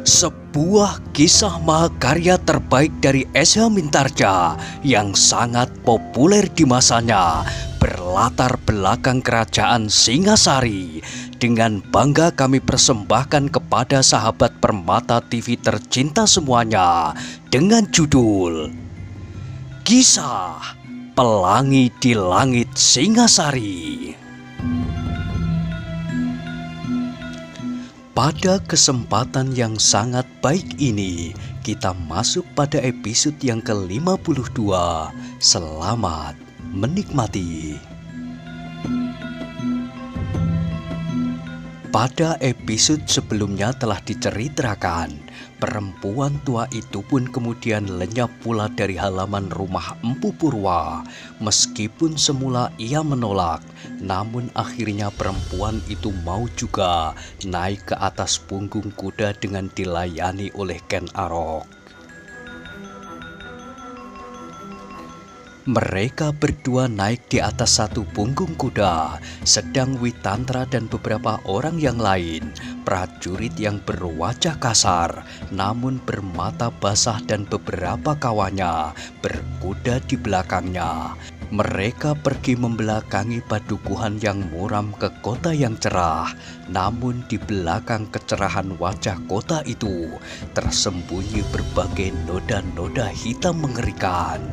Sebuah kisah mahakarya terbaik dari S.H. Mintarja yang sangat populer di masanya, berlatar belakang kerajaan Singasari. Dengan bangga kami persembahkan kepada sahabat Permata TV tercinta semuanya dengan judul Kisah Pelangi di Langit Singasari. Pada kesempatan yang sangat baik ini, kita masuk pada episode yang ke-52. Selamat menikmati. Pada episode sebelumnya telah diceritakan, perempuan tua itu pun kemudian lenyap pula dari halaman rumah Empu Purwa. Meskipun semula ia menolak, namun akhirnya perempuan itu mau juga naik ke atas punggung kuda dengan dilayani oleh Ken Arok. Mereka berdua naik di atas satu punggung kuda, sedang Witantra dan beberapa orang yang lain, prajurit yang berwajah kasar, namun bermata basah dan beberapa kawannya, berkuda di belakangnya. Mereka pergi membelakangi padukuhan yang muram ke kota yang cerah, namun di belakang kecerahan wajah kota itu, tersembunyi berbagai noda-noda hitam mengerikan.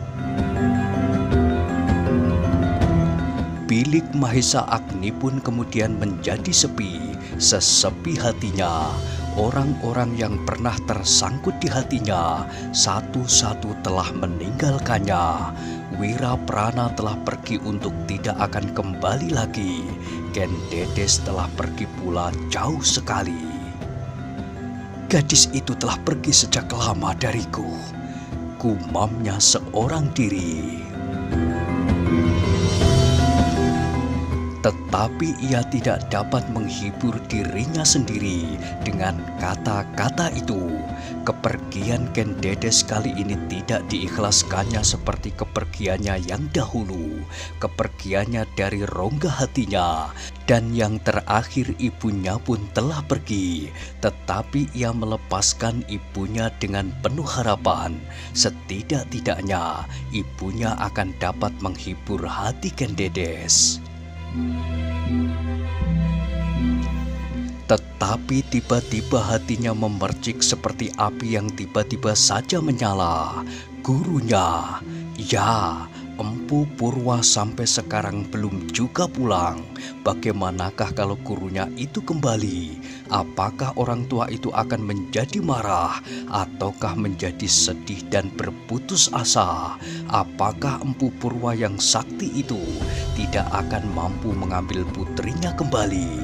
Bilik Mahesa Agni pun kemudian menjadi sepi, sesepi hatinya. Orang-orang yang pernah tersangkut di hatinya, satu-satu telah meninggalkannya. Wiraprana telah pergi untuk tidak akan kembali lagi. Ken Dedes telah pergi pula jauh sekali. Gadis itu telah pergi sejak lama dariku, gumamnya seorang diri. Tetapi ia tidak dapat menghibur dirinya sendiri dengan kata-kata itu. Kepergian Ken Dedes kali ini tidak diikhlaskannya seperti kepergiannya yang dahulu. Kepergiannya dari rongga hatinya. Dan yang terakhir ibunya pun telah pergi. Tetapi ia melepaskan ibunya dengan penuh harapan. Setidak-tidaknya ibunya akan dapat menghibur hati Ken Dedes. Tetapi tiba-tiba hatinya memercik seperti api yang tiba-tiba saja menyala. Gurunya, ya, Empu Purwa sampai sekarang belum juga pulang. Bagaimanakah kalau gurunya itu kembali? Apakah orang tua itu akan menjadi marah ataukah menjadi sedih dan berputus asa? Apakah Empu Purwa yang sakti itu tidak akan mampu mengambil putrinya kembali?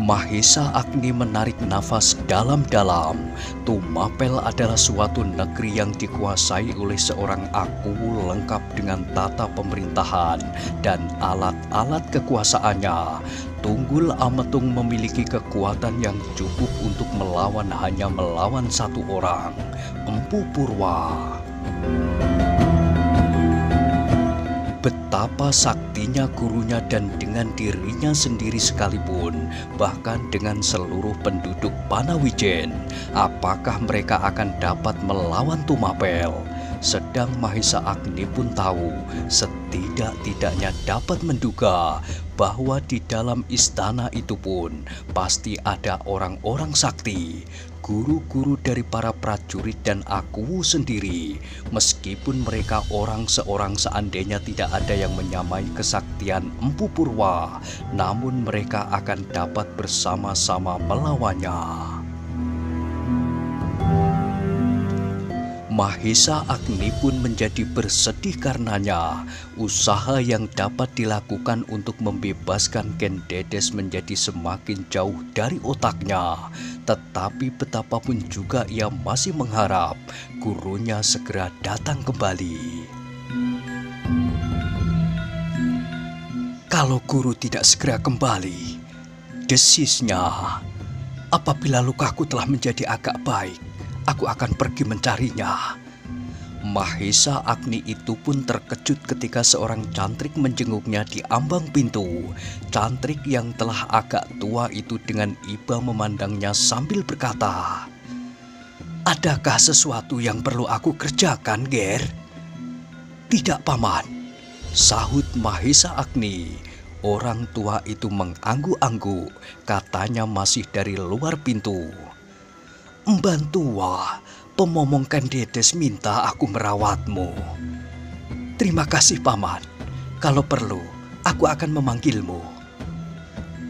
Mahesa Agni menarik nafas dalam-dalam. Tumapel adalah suatu negeri yang dikuasai oleh seorang Akuwu lengkap dengan tata pemerintahan dan alat-alat kekuasaannya. Tunggul Ametung memiliki kekuatan yang cukup untuk hanya melawan satu orang, Empu Purwa. Betapa saktinya gurunya dan dengan dirinya sendiri sekalipun, bahkan dengan seluruh penduduk Panawijen, apakah mereka akan dapat melawan Tumapel? Sedang Mahesa Agni pun tahu, setidak-tidaknya dapat menduga bahwa di dalam istana itu pun pasti ada orang-orang sakti, guru-guru dari para prajurit dan Akuwu sendiri. Meskipun mereka seorang seandainya tidak ada yang menyamai kesaktian Empu Purwa, namun mereka akan dapat bersama-sama melawannya. Mahesa Agni pun menjadi bersedih karenanya. Usaha yang dapat dilakukan untuk membebaskan Ken Dedes menjadi semakin jauh dari otaknya. Tetapi betapapun juga ia masih mengharap gurunya segera datang kembali. Kalau guru tidak segera kembali, desisnya, apabila lukaku telah menjadi agak baik, aku akan pergi mencarinya. Mahesa Agni itu pun terkejut ketika seorang cantrik menjenguknya di ambang pintu. Cantrik yang telah agak tua itu dengan iba memandangnya sambil berkata, "Adakah sesuatu yang perlu aku kerjakan, Ger?" "Tidak, Paman," sahut Mahesa Agni. Orang tua itu mengangguk-angguk, katanya masih dari luar pintu. "Mbantua, pemomong Kendedes minta aku merawatmu." "Terima kasih, Paman. Kalau perlu, aku akan memanggilmu."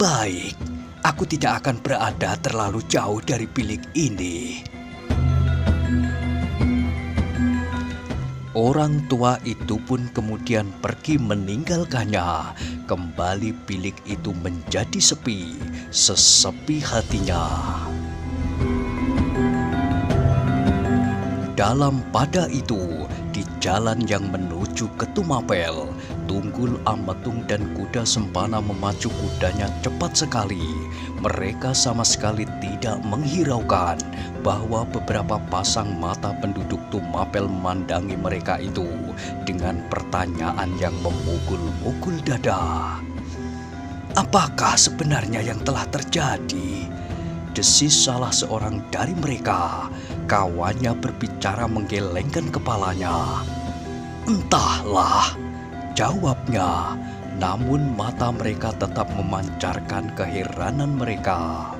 "Baik, aku tidak akan berada terlalu jauh dari bilik ini." Orang tua itu pun kemudian pergi meninggalkannya. Kembali bilik itu menjadi sepi, sesepi hatinya. Dalam pada itu, di jalan yang menuju ke Tumapel, Tunggul Ametung dan kuda Sempana memacu kudanya cepat sekali. Mereka sama sekali tidak menghiraukan bahwa beberapa pasang mata penduduk Tumapel memandangi mereka itu dengan pertanyaan yang memukul-mukul dada. "Apakah sebenarnya yang telah terjadi?" desis salah seorang dari mereka. Kawannya berbicara menggelengkan kepalanya. "Entahlah," jawabnya, namun mata mereka tetap memancarkan keheranan mereka.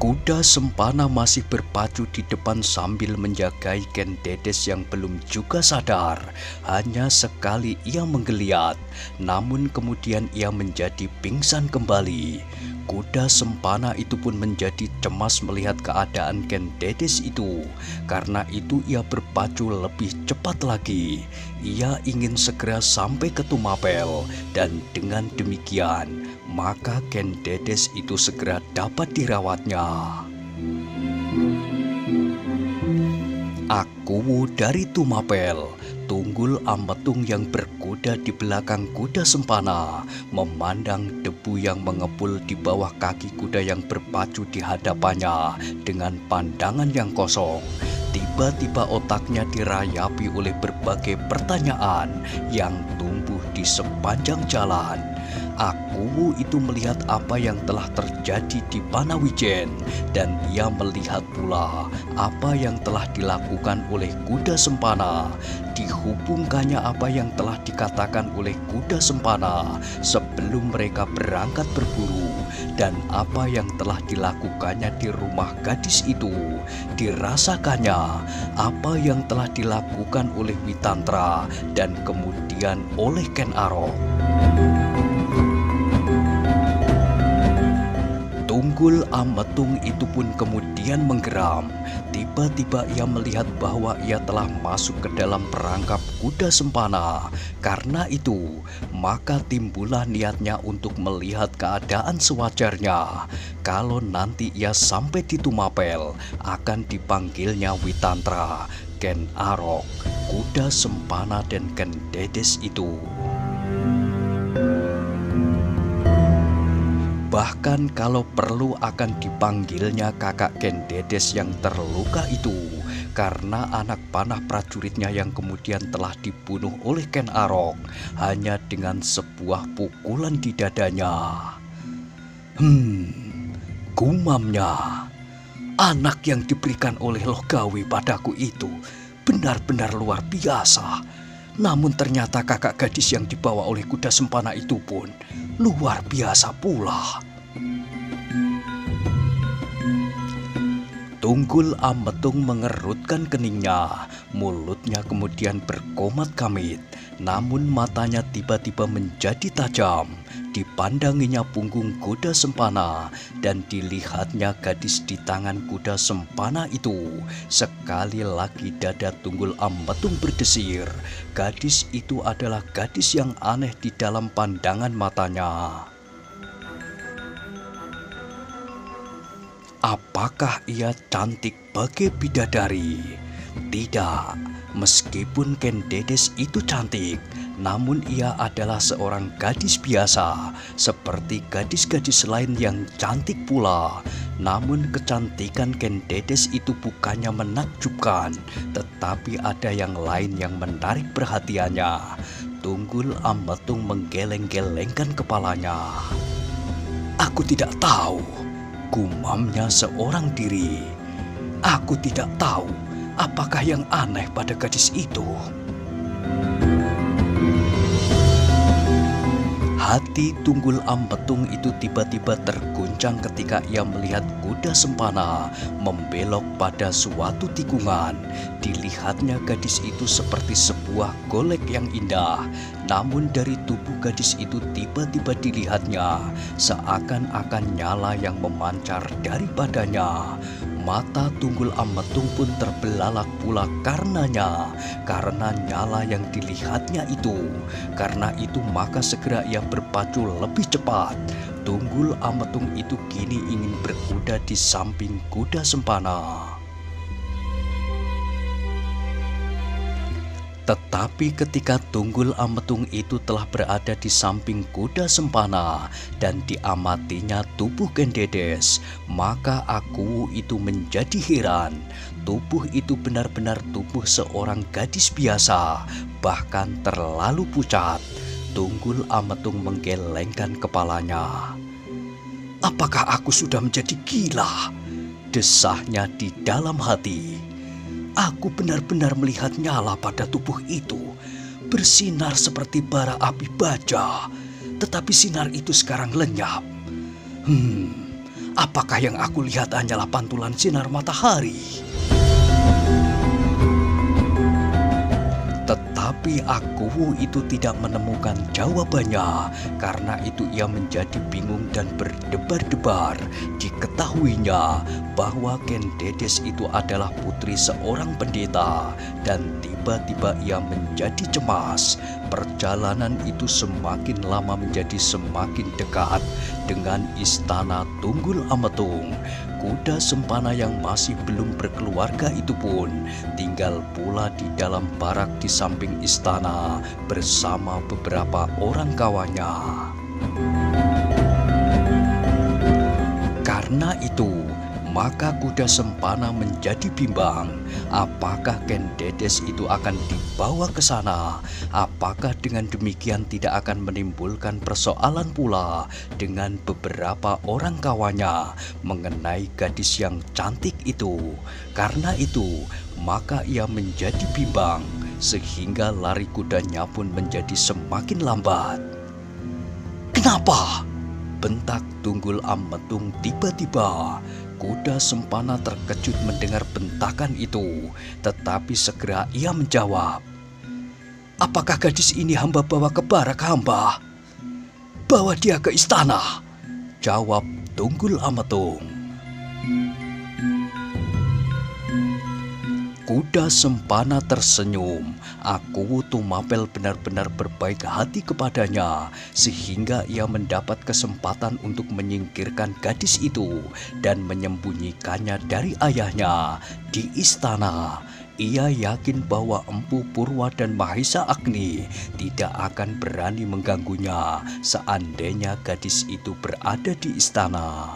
Kuda Sempana masih berpacu di depan sambil menjagai Kendedes yang belum juga sadar. Hanya sekali ia menggeliat, namun kemudian ia menjadi pingsan kembali. Kuda Sempana itu pun menjadi cemas melihat keadaan Kendedes itu. Karena itu ia berpacu lebih cepat lagi. Ia ingin segera sampai ke Tumapel, dan dengan demikian maka Kendedes itu segera dapat dirawatnya. Akuwu dari Tumapel, Tunggul Ametung yang berkuda di belakang kuda Sempana, memandang debu yang mengepul di bawah kaki kuda yang berpacu di hadapannya dengan pandangan yang kosong. Tiba-tiba otaknya dirayapi oleh berbagai pertanyaan yang tumbuh di sepanjang jalan. Akuwu itu melihat apa yang telah terjadi di Panawijen, dan ia melihat pula apa yang telah dilakukan oleh kuda Sempana. Dihubungkannya apa yang telah dikatakan oleh kuda Sempana sebelum mereka berangkat berburu, dan apa yang telah dilakukannya di rumah gadis itu. Dirasakannya apa yang telah dilakukan oleh Witantra dan kemudian oleh Ken Arok. Tunggul Ametung itu pun kemudian menggeram. Tiba-tiba ia melihat bahwa ia telah masuk ke dalam perangkap kuda Sempana. Karena itu, maka timbullah niatnya untuk melihat keadaan sewajarnya. Kalau nanti ia sampai di Tumapel, akan dipanggilnya Witantra, Ken Arok, kuda Sempana dan Kendedes itu. Bahkan kalau perlu akan dipanggilnya kakak Kendedes yang terluka itu, karena anak panah prajuritnya yang kemudian telah dibunuh oleh Ken Arok hanya dengan sebuah pukulan di dadanya. Gumamnya, anak yang diberikan oleh Logawi padaku itu benar-benar luar biasa. Namun ternyata kakak gadis yang dibawa oleh kuda Sempana itu pun luar biasa pula. Tunggul Ametung mengerutkan keningnya, mulutnya kemudian berkomat kamit, namun matanya tiba-tiba menjadi tajam. Dipandanginya punggung kuda Sempana dan dilihatnya gadis di tangan kuda Sempana itu. Sekali lagi dada Tunggul Ametung berdesir. Gadis itu adalah gadis yang aneh di dalam pandangan matanya. Apakah ia cantik bagai bidadari? Tidak, Meskipun Ken Dedes itu cantik, namun ia adalah seorang gadis biasa, seperti gadis-gadis lain yang cantik pula. Namun kecantikan Ken Dedes itu bukannya menakjubkan, tetapi ada yang lain yang menarik perhatiannya. Tunggul Ametung menggeleng-gelengkan kepalanya. "Aku tidak tahu," gumamnya seorang diri. "Aku tidak tahu apakah yang aneh pada gadis itu." Hati Tunggul Ametung itu tiba-tiba terguncang ketika ia melihat kuda sempana membelok pada suatu tikungan. Dilihatnya gadis itu seperti sebuah golek yang indah. Namun dari tubuh gadis itu tiba-tiba dilihatnya seakan-akan nyala yang memancar daripadanya. Mata Tunggul Ametung pun terbelalak pula karenanya, karena nyala yang dilihatnya itu. Karena itu maka segera ia berpacu lebih cepat. Tunggul Ametung itu kini ingin berkuda di samping kuda sempana. Tetapi ketika Tunggul Ametung itu telah berada di samping kuda sempana dan diamatinya tubuh Ken Dedes, maka Akuwu itu menjadi heran. Tubuh itu benar-benar tubuh seorang gadis biasa, bahkan terlalu pucat. Tunggul Ametung menggelengkan kepalanya. "Apakah aku sudah menjadi gila?" desahnya di dalam hati. "Aku benar-benar melihat nyala pada tubuh itu, bersinar seperti bara api baja, tetapi sinar itu sekarang lenyap. Apakah yang aku lihat hanyalah pantulan sinar matahari?" Tetapi Akuwu itu tidak menemukan jawabannya. Karena itu ia menjadi bingung dan berdebar-debar. Diketahuinya bahwa Ken Dedes itu adalah putri seorang pendeta. Dan tiba-tiba ia menjadi cemas. Perjalanan itu semakin lama menjadi semakin dekat dengan istana Tunggul Ametung. Kuda sempana yang masih belum berkeluarga itu pun tinggal pula di dalam barak di samping istana bersama beberapa orang kawannya. Karena itu, maka kuda sempana menjadi bimbang. Apakah Ken Dedes itu akan dibawa ke sana? Apakah dengan demikian tidak akan menimbulkan persoalan pula dengan beberapa orang kawannya mengenai gadis yang cantik itu? Karena itu, maka ia menjadi bimbang sehingga lari kudanya pun menjadi semakin lambat. "Kenapa?" bentak Tunggul Ametung tiba-tiba. Kuda sempana terkejut mendengar bentakan itu, tetapi segera ia menjawab. "Apakah gadis ini hamba bawa ke barak hamba?" "Bawa dia ke istana," jawab Tunggul Ametung. Kuda sempana tersenyum. Akuwu Tumapel benar-benar berbaik hati kepadanya, sehingga ia mendapat kesempatan untuk menyingkirkan gadis itu dan menyembunyikannya dari ayahnya di istana. Ia yakin bahwa Empu Purwa dan Mahisa Agni tidak akan berani mengganggunya seandainya gadis itu berada di istana.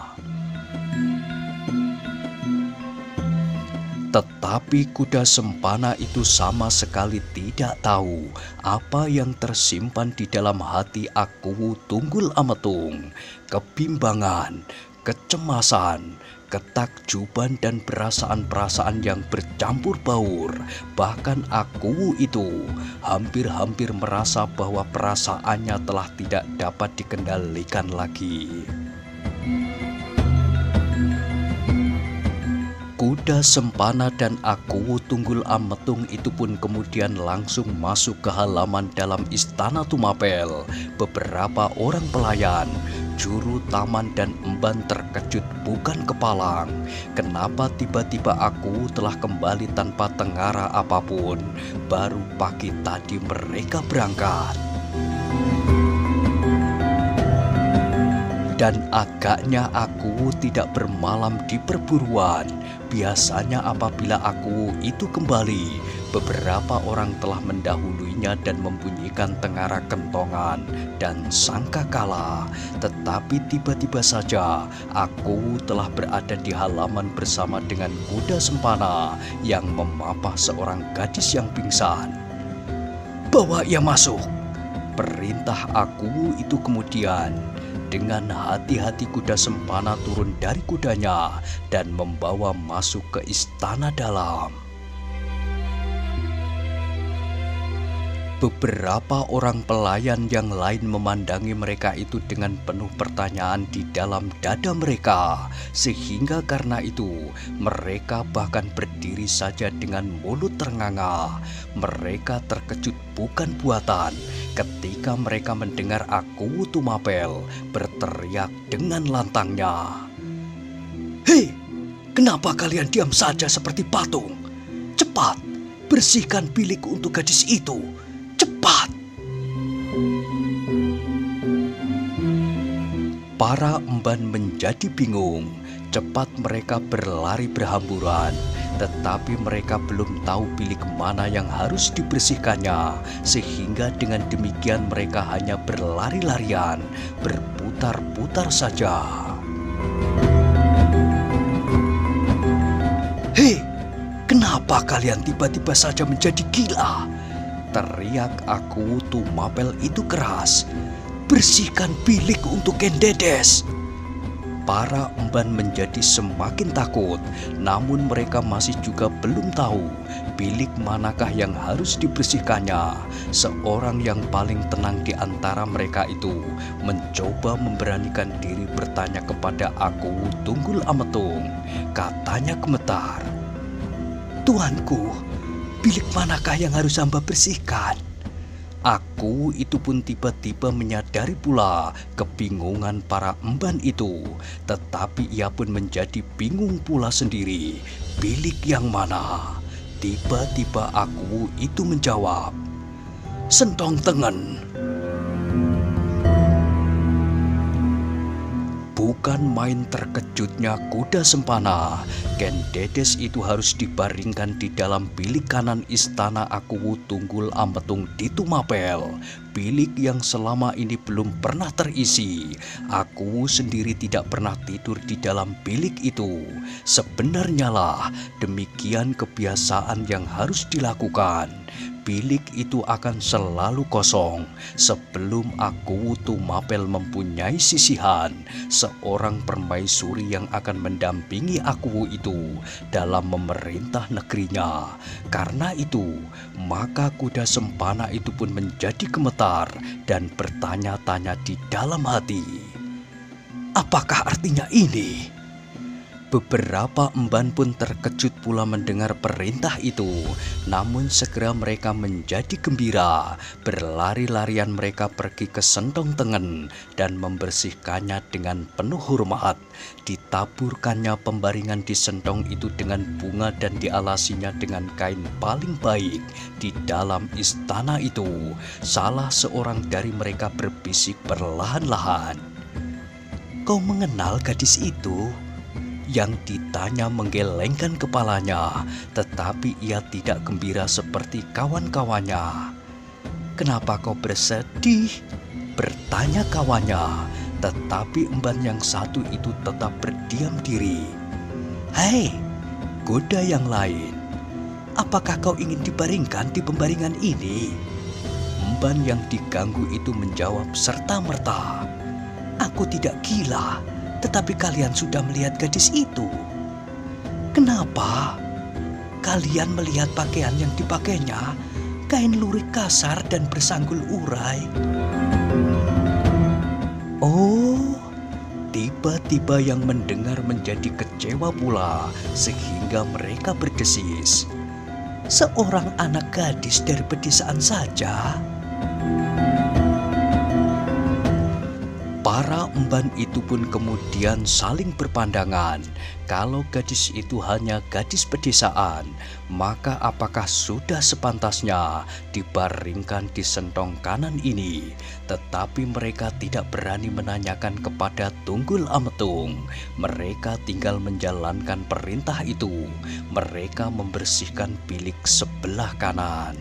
Tetapi kuda sempana itu sama sekali tidak tahu apa yang tersimpan di dalam hati Akuwu Tunggul Ametung. Kebimbangan, kecemasan, ketakjuban dan perasaan-perasaan yang bercampur baur. Bahkan Akuwu itu hampir-hampir merasa bahwa perasaannya telah tidak dapat dikendalikan lagi. Kuda sempana dan Akuwu Tunggul Ametung itu pun kemudian langsung masuk ke halaman dalam istana Tumapel. Beberapa orang pelayan, juru taman dan emban terkejut bukan kepalang. Kenapa tiba-tiba Akuwu telah kembali tanpa tengara apapun? Baru pagi tadi mereka berangkat. Dan agaknya Akuwu tidak bermalam di perburuan. Biasanya apabila Akuwu itu kembali, Beberapa orang telah mendahuluinya dan membunyikan tengara kentongan dan sangkakala. Tetapi tiba-tiba saja aku telah berada di halaman bersama dengan kuda sempana yang memapah seorang gadis yang pingsan. "Bawa ia masuk," perintah aku itu kemudian. Dengan hati-hati kuda sempana turun dari kudanya dan membawa masuk ke istana dalam. Beberapa orang pelayan yang lain memandangi mereka itu dengan penuh pertanyaan di dalam dada mereka, sehingga karena itu mereka bahkan berdiri saja dengan mulut ternganga. Mereka terkejut bukan buatan ketika mereka mendengar aku Tumapel berteriak dengan lantangnya, "Hei, kenapa kalian diam saja seperti patung? Cepat, bersihkan bilik untuk gadis itu. Cepat!" Para emban menjadi bingung. Cepat mereka berlari berhamburan, tetapi mereka belum tahu bilik mana yang harus dibersihkannya, sehingga dengan demikian mereka hanya berlari-larian, berputar-putar saja. "Hei, kenapa kalian tiba-tiba saja menjadi gila?" teriak aku Tumapel itu keras. "Bersihkan bilik untuk Ken Dedes." Para emban menjadi semakin takut, namun mereka masih juga belum tahu bilik manakah yang harus dibersihkannya. Seorang yang paling tenang di antara mereka itu mencoba memberanikan diri bertanya kepada aku Tunggul Ametung. Katanya gemetar, "Tuanku, bilik manakah yang harus hamba bersihkan?" Aku itu pun tiba-tiba menyadari pula kebingungan para emban itu. Tetapi ia pun menjadi bingung pula sendiri. Bilik yang mana? Tiba-tiba aku itu menjawab, "Sentong Tengen." Bukan main terkejutnya kuda sempana. Ken Dedes itu harus dibaringkan di dalam bilik kanan istana aku Tunggul Ametung di Tumapel. Bilik yang selama ini belum pernah terisi. Aku sendiri tidak pernah tidur di dalam bilik itu. Sebenarnya lah demikian kebiasaan yang harus dilakukan. Bilik itu akan selalu kosong sebelum aku Tumapel mempunyai sisihan, seorang permaisuri yang akan mendampingi aku itu dalam memerintah negerinya. Karena itu, maka kuda sempana itu pun menjadi gemetar dan bertanya-tanya di dalam hati, "Apakah artinya ini?" Beberapa emban pun terkejut pula mendengar perintah itu. Namun segera mereka menjadi gembira. Berlari-larian mereka pergi ke Sentong Tengen dan membersihkannya dengan penuh hormat. Ditaburkannya pembaringan di sentong itu dengan bunga dan dialasinya dengan kain paling baik. Di dalam istana itu, salah seorang dari mereka berbisik perlahan-lahan, "Kau mengenal gadis itu?" Yang ditanya menggelengkan kepalanya, tetapi ia tidak gembira seperti kawan-kawannya. "Kenapa kau bersedih?" bertanya kawannya, tetapi emban yang satu itu tetap berdiam diri. "Hei, kuda yang lain, apakah kau ingin dibaringkan di pembaringan ini?" Emban yang diganggu itu menjawab serta-merta, "Aku tidak gila. Tetapi kalian sudah melihat gadis itu. Kenapa? Kalian melihat pakaian yang dipakainya, kain lurik kasar dan bersanggul urai." Oh, tiba-tiba yang mendengar menjadi kecewa pula, sehingga mereka berdesis, "Seorang anak gadis dari pedesaan saja." Para emban itu pun kemudian saling berpandangan. Kalau gadis itu hanya gadis pedesaan, maka apakah sudah sepantasnya dibaringkan di sentong kanan ini? Tetapi mereka tidak berani menanyakan kepada Tunggul Ametung. Mereka tinggal menjalankan perintah itu. Mereka membersihkan bilik sebelah kanan.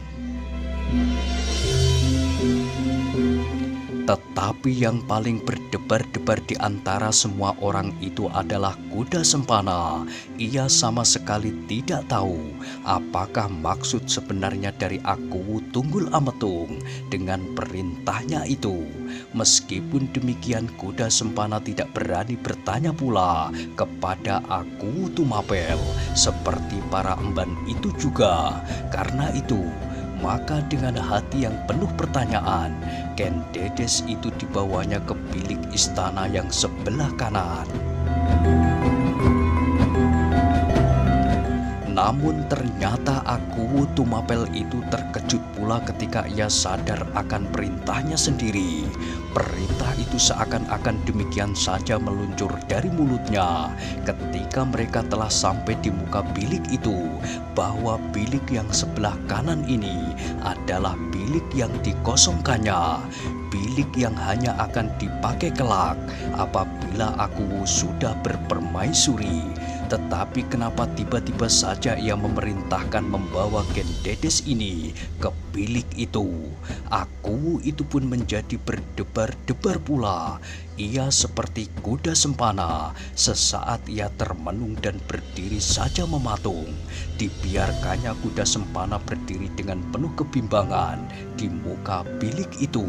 Tetapi yang paling berdebar-debar di antara semua orang itu adalah Kuda Sempana. Ia sama sekali tidak tahu apakah maksud sebenarnya dari Akuwu Tunggul Ametung dengan perintahnya itu. Meskipun demikian, Kuda Sempana tidak berani bertanya pula kepada Akuwu Tumapel seperti para emban itu juga. Karena itu, maka dengan hati yang penuh pertanyaan, Ken Dedes itu dibawanya ke bilik istana yang sebelah kanan. Namun ternyata Akuwu Tumapel itu terkejut pula ketika ia sadar akan perintahnya sendiri. Perintah itu seakan-akan demikian saja meluncur dari mulutnya ketika mereka telah sampai di muka bilik itu, bahwa bilik yang sebelah kanan ini adalah bilik yang dikosongkannya, bilik yang hanya akan dipakai kelak apabila Akuwu sudah berpermaisuri. Tetapi kenapa tiba-tiba saja ia memerintahkan membawa Ken Dedes ini ke bilik itu? Akuwu itu pun menjadi berdebar-debar pula. Ia seperti kuda sempana, sesaat ia termenung dan berdiri saja mematung. Dibiarkannya kuda sempana berdiri dengan penuh kebimbangan di muka bilik itu.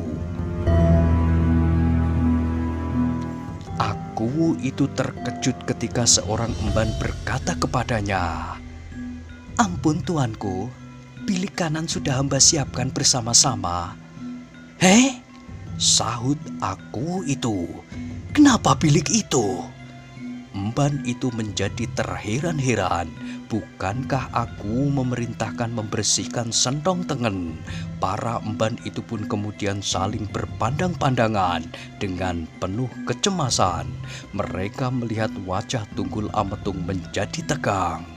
Akuwu itu terkejut ketika seorang emban berkata kepadanya, "Ampun tuanku, bilik kanan sudah hamba siapkan bersama-sama." "Heh?" sahut Akuwu itu. "Kenapa bilik itu?" Emban itu menjadi terheran-heran. Bukankah Akuwu memerintahkan membersihkan sentong tengen? Para emban itu pun kemudian saling berpandang-pandangan dengan penuh kecemasan. Mereka melihat wajah Tunggul Ametung menjadi tegang.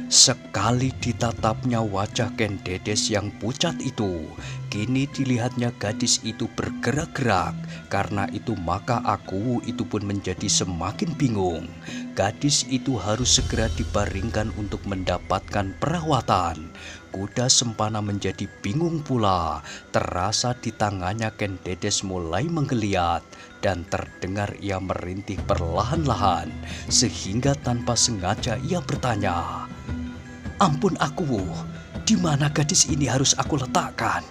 Sekali ditatapnya wajah Ken Dedes yang pucat itu, kini dilihatnya gadis itu bergerak-gerak. Karena itu maka Akuwu itu pun menjadi semakin bingung. Gadis itu harus segera dibaringkan untuk mendapatkan perawatan. Kuda sempana menjadi bingung pula. Terasa di tangannya Ken Dedes mulai menggeliat dan terdengar ia merintih perlahan-lahan, sehingga tanpa sengaja ia bertanya, "Ampun Akuwu, di mana gadis ini harus aku letakkan?"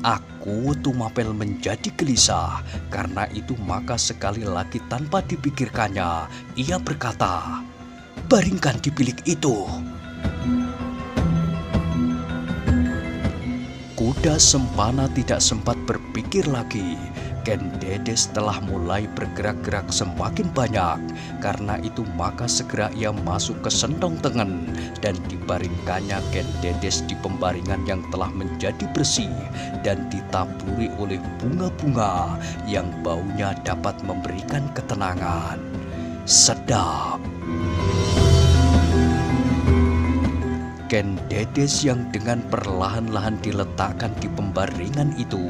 Akuwu Tumapel menjadi gelisah. Karena itu maka sekali lagi tanpa dipikirkannya, ia berkata, "Baringkan di bilik itu." Kuda sempana tidak sempat berpikir lagi. Ken Dedes telah mulai bergerak-gerak semakin banyak. Karena itu maka segera ia masuk ke sentong tengen dan dibaringkannya Ken Dedes di pembaringan yang telah menjadi bersih dan ditaburi oleh bunga-bunga yang baunya dapat memberikan ketenangan. Sedap. Ken Dedes yang dengan perlahan-lahan diletakkan di pembaringan itu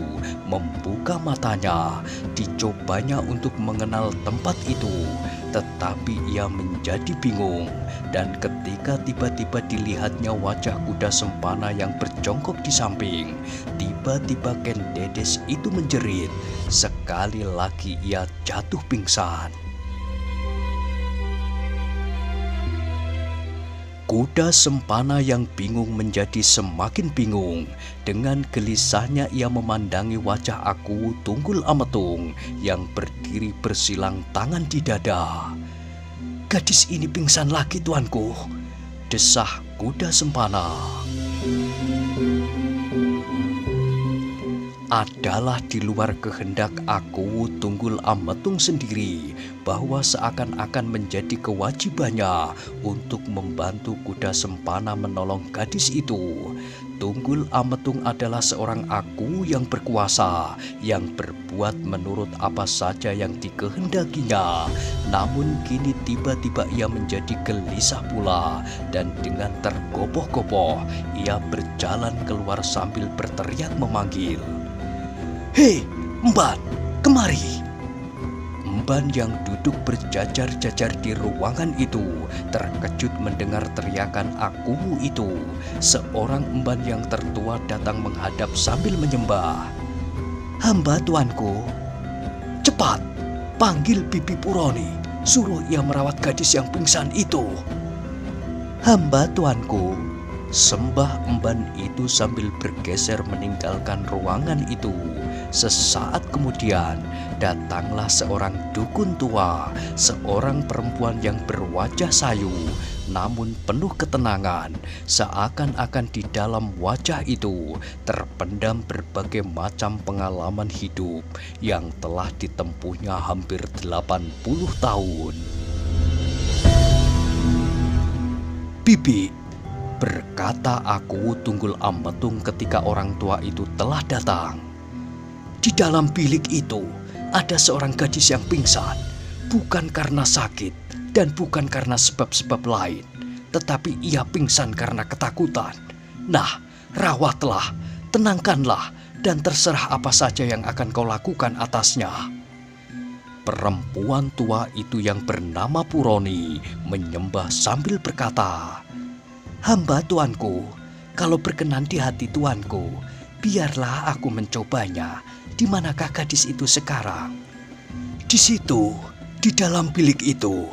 membuka matanya. Dicobanya untuk mengenal tempat itu, tetapi ia menjadi bingung. Dan ketika tiba-tiba dilihatnya wajah kuda sempana yang berjongkok di samping, tiba-tiba Ken Dedes itu menjerit. Sekali lagi ia jatuh pingsan. Kuda sempana yang bingung menjadi semakin bingung. Dengan gelisahnya ia memandangi wajah Akuwu Tunggul Ametung yang berdiri bersilang tangan di dada. "Gadis ini pingsan lagi tuanku," desah kuda sempana. Adalah di luar kehendak Akuwu Tunggul Ametung sendiri, bahwa seakan-akan menjadi kewajibannya untuk membantu kuda sempana menolong gadis itu. Tunggul Ametung adalah seorang aku yang berkuasa, yang berbuat menurut apa saja yang dikehendakinya. Namun kini tiba-tiba ia menjadi gelisah pula, dan dengan tergopoh-gopoh ia berjalan keluar sambil berteriak memanggil. "Hei, Emban, kemari!" Emban yang duduk berjajar-jajar di ruangan itu terkejut mendengar teriakan akumu itu. Seorang emban yang tertua datang menghadap sambil menyembah. "Hamba tuanku, cepat panggil Bibi Puroni, suruh ia merawat gadis yang pingsan itu." "Hamba tuanku," sembah emban itu sambil bergeser meninggalkan ruangan itu. Sesaat kemudian datanglah seorang dukun tua, seorang perempuan yang berwajah sayu namun penuh ketenangan, seakan-akan di dalam wajah itu terpendam berbagai macam pengalaman hidup yang telah ditempuhnya hampir 80 tahun. "Bibi," berkata aku Tunggul Ametung ketika orang tua itu telah datang, "di dalam bilik itu ada seorang gadis yang pingsan, bukan karena sakit dan bukan karena sebab-sebab lain, tetapi ia pingsan karena ketakutan. Nah, rawatlah, tenangkanlah, dan terserah apa saja yang akan kau lakukan atasnya." Perempuan tua itu yang bernama Puroni menyembah sambil berkata, "Hamba tuanku, kalau berkenan di hati tuanku, biarlah aku mencobanya. Di manakah gadis itu sekarang?" "Di situ, di dalam bilik itu,"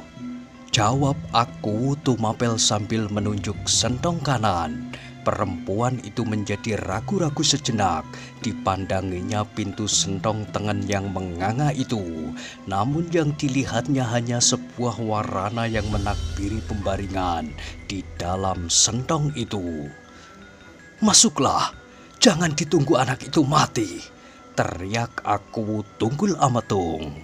jawab aku Tumapel sambil menunjuk sentong kanan. Perempuan itu menjadi ragu-ragu sejenak. Dipandanginya pintu sentong tengen yang menganga itu. Namun yang dilihatnya hanya sebuah warna yang menakbiri pembaringan di dalam sentong itu. "Masuklah, jangan ditunggu anak itu mati," teriak aku Tunggul Ametung.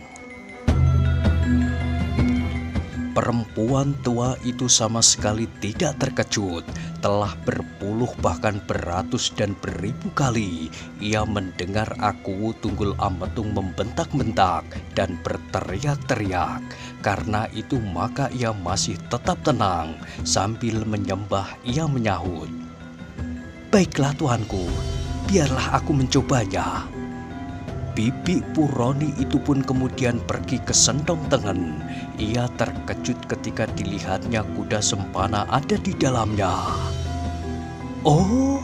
Perempuan tua itu sama sekali tidak terkejut. Telah berpuluh bahkan beratus dan beribu kali ia mendengar aku Tunggul Ametung membentak-bentak dan berteriak-teriak. Karena itu maka ia masih tetap tenang. Sambil menyembah ia menyahut, "Baiklah tuanku, biarlah aku mencobanya." Bibi Puroni itu pun kemudian pergi ke sentong tengen. Ia terkejut ketika dilihatnya kuda sempana ada di dalamnya. "Oh,"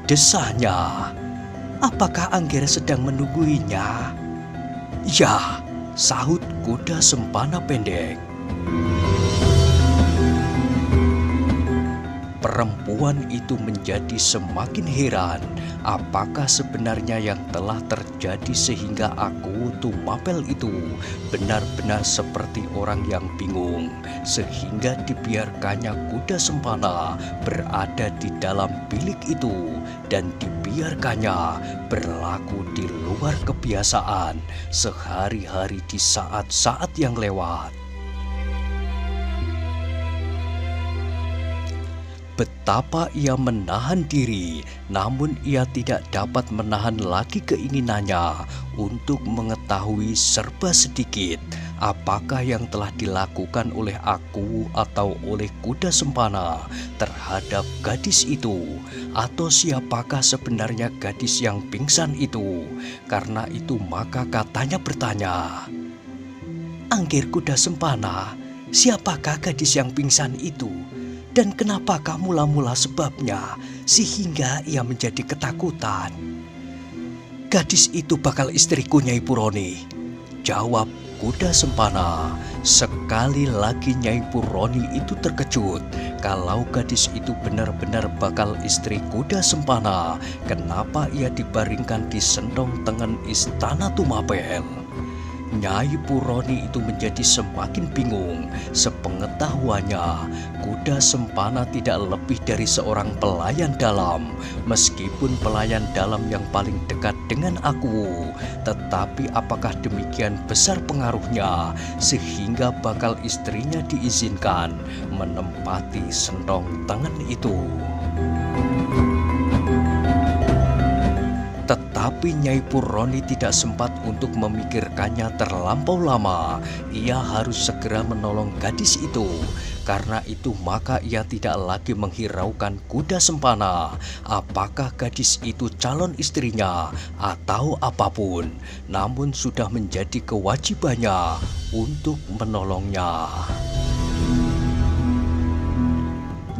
desahnya, "apakah Anggere sedang menungguinya?" "Ya," sahut kuda sempana pendek. Perempuan itu menjadi semakin heran. Apakah sebenarnya yang telah terjadi sehingga aku Tumapel itu benar-benar seperti orang yang bingung, sehingga dibiarkannya kuda sempana berada di dalam bilik itu dan dibiarkannya berlaku di luar kebiasaan sehari-hari di saat-saat yang lewat. Betapa ia menahan diri, namun ia tidak dapat menahan lagi keinginannya untuk mengetahui serba sedikit apakah yang telah dilakukan oleh aku atau oleh kuda sempana terhadap gadis itu, atau siapakah sebenarnya gadis yang pingsan itu. Karena itu maka katanya bertanya, "Anggir kuda sempana, siapakah gadis yang pingsan itu? Dan kenapakah mula-mula sebabnya sehingga ia menjadi ketakutan?" "Gadis itu bakal istriku, Nyai Puroni," jawab kuda sempana. Sekali lagi Nyai Puroni itu terkejut. Kalau gadis itu benar-benar bakal istri kuda sempana, kenapa ia dibaringkan di sentong tengen istana Tumapel? Nyai Puroni itu menjadi semakin bingung. Sepengetahuannya, kuda sempana tidak lebih dari seorang pelayan dalam. Meskipun pelayan dalam yang paling dekat dengan aku, tetapi apakah demikian besar pengaruhnya sehingga bakal istrinya diizinkan menempati sentong tengen itu? Tapi Nyai Puroni tidak sempat untuk memikirkannya terlampau lama. Ia harus segera menolong gadis itu. Karena itu maka ia tidak lagi menghiraukan kuda sempana. Apakah gadis itu calon istrinya atau apapun. Namun sudah menjadi kewajibannya untuk menolongnya.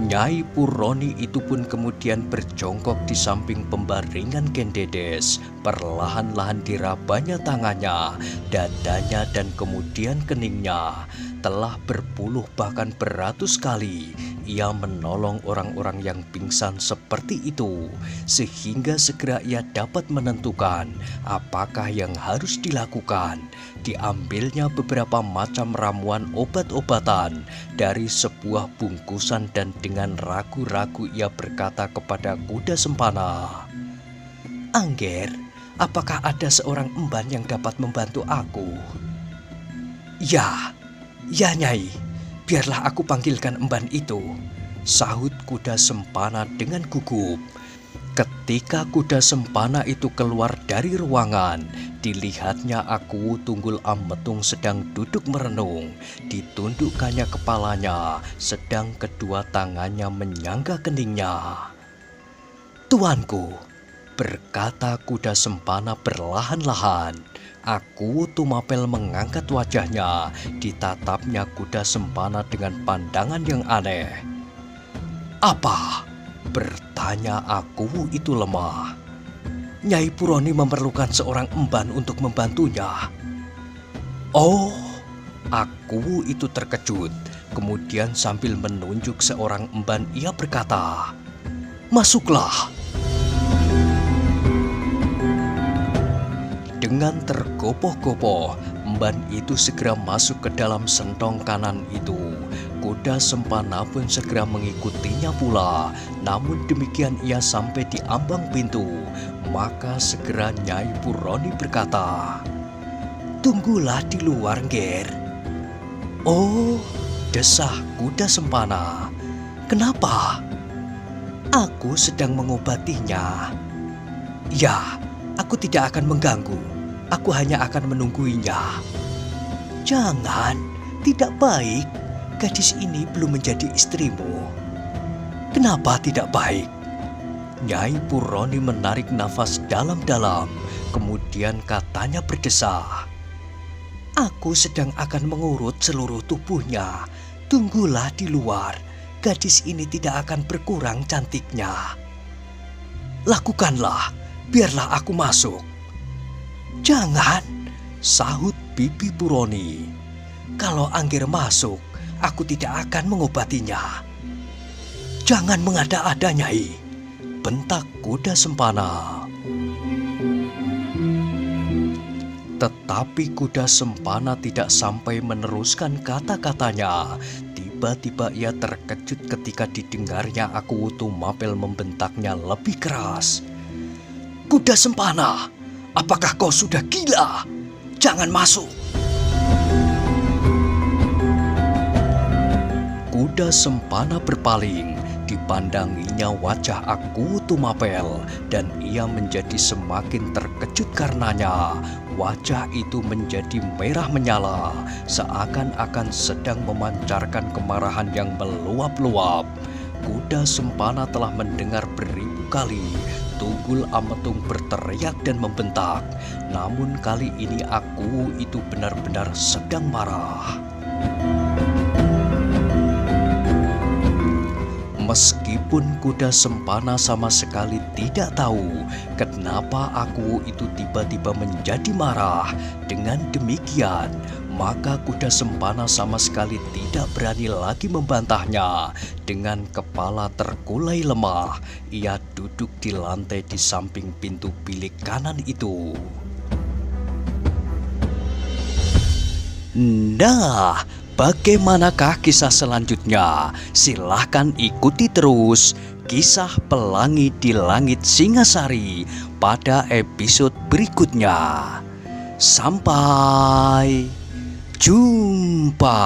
Nyai Puroni itu pun kemudian berjongkok di samping pembaringan Kendedes. Perlahan-lahan dirabanya tangannya, dadanya dan kemudian keningnya. Telah berpuluh bahkan beratus kali ia menolong orang-orang yang pingsan seperti itu. Sehingga segera ia dapat menentukan apakah yang harus dilakukan. Diambilnya beberapa macam ramuan obat-obatan dari sebuah bungkusan dan dengan ragu-ragu ia berkata kepada kuda sempana, "Angger, apakah ada seorang emban yang dapat membantu aku?" Ya Nyai, biarlah aku panggilkan emban itu," sahut kuda sempana dengan gugup. Ketika kuda sempana itu keluar dari ruangan, dilihatnya Aku Tunggul Ametung sedang duduk merenung. Ditundukkannya kepalanya, sedang kedua tangannya menyangga keningnya. "Tuanku," berkata kuda sempana perlahan-lahan. Aku Tumapel mengangkat wajahnya, ditatapnya kuda sempana dengan pandangan yang aneh. "Apa?" bertanya Aku itu lemah. "Nyai Puroni memerlukan seorang emban untuk membantunya." "Oh," Aku itu terkejut. Kemudian sambil menunjuk seorang emban ia berkata, "Masuklah." Dengan tergopoh-gopoh, emban itu segera masuk ke dalam sentong kanan itu. Kuda sempana pun segera mengikutinya pula. Namun demikian ia sampai di ambang pintu. Maka segera Nyai Puroni berkata, "Tunggulah di luar, Nger." "Oh," desah kuda sempana. "Kenapa?" "Aku sedang mengobatinya." "Ya, aku tidak akan mengganggu. Aku hanya akan menungguinya." "Jangan, tidak baik. Gadis ini belum menjadi istrimu." "Kenapa tidak baik?" Nyai Puroni menarik nafas dalam-dalam. Kemudian katanya berdesah, "Aku sedang akan mengurut seluruh tubuhnya. Tunggulah di luar. Gadis ini tidak akan berkurang cantiknya." "Lakukanlah, biarlah aku masuk." "Jangan," sahut Bibi Puroni. "Kalau Angger masuk, aku tidak akan mengobatinya." "Jangan mengada-ada, Nyai," bentak kuda sempana. Tetapi kuda sempana tidak sampai meneruskan kata-katanya. Tiba-tiba ia terkejut ketika didengarnya Aku Tumapel membentaknya lebih keras. "Kuda sempana, apakah kau sudah gila? Jangan masuk!" Kuda sempana berpaling. Dipandanginya wajah Aku Tumapel dan ia menjadi semakin terkejut karenanya. Wajah itu menjadi merah menyala, seakan-akan sedang memancarkan kemarahan yang meluap-luap. Kuda sempana telah mendengar beribu kali Tunggul Ametung berteriak dan membentak. Namun kali ini Aku itu benar-benar sedang marah. Meskipun kuda sempana sama sekali tidak tahu kenapa Aku itu tiba-tiba menjadi marah. Dengan demikian, maka kuda sempana sama sekali tidak berani lagi membantahnya. Dengan kepala terkulai lemah, ia duduk di lantai di samping pintu bilik kanan itu. Nah, bagaimanakah kisah selanjutnya? Silahkan ikuti terus kisah Pelangi di Langit Singasari pada episode berikutnya. Sampai jumpa.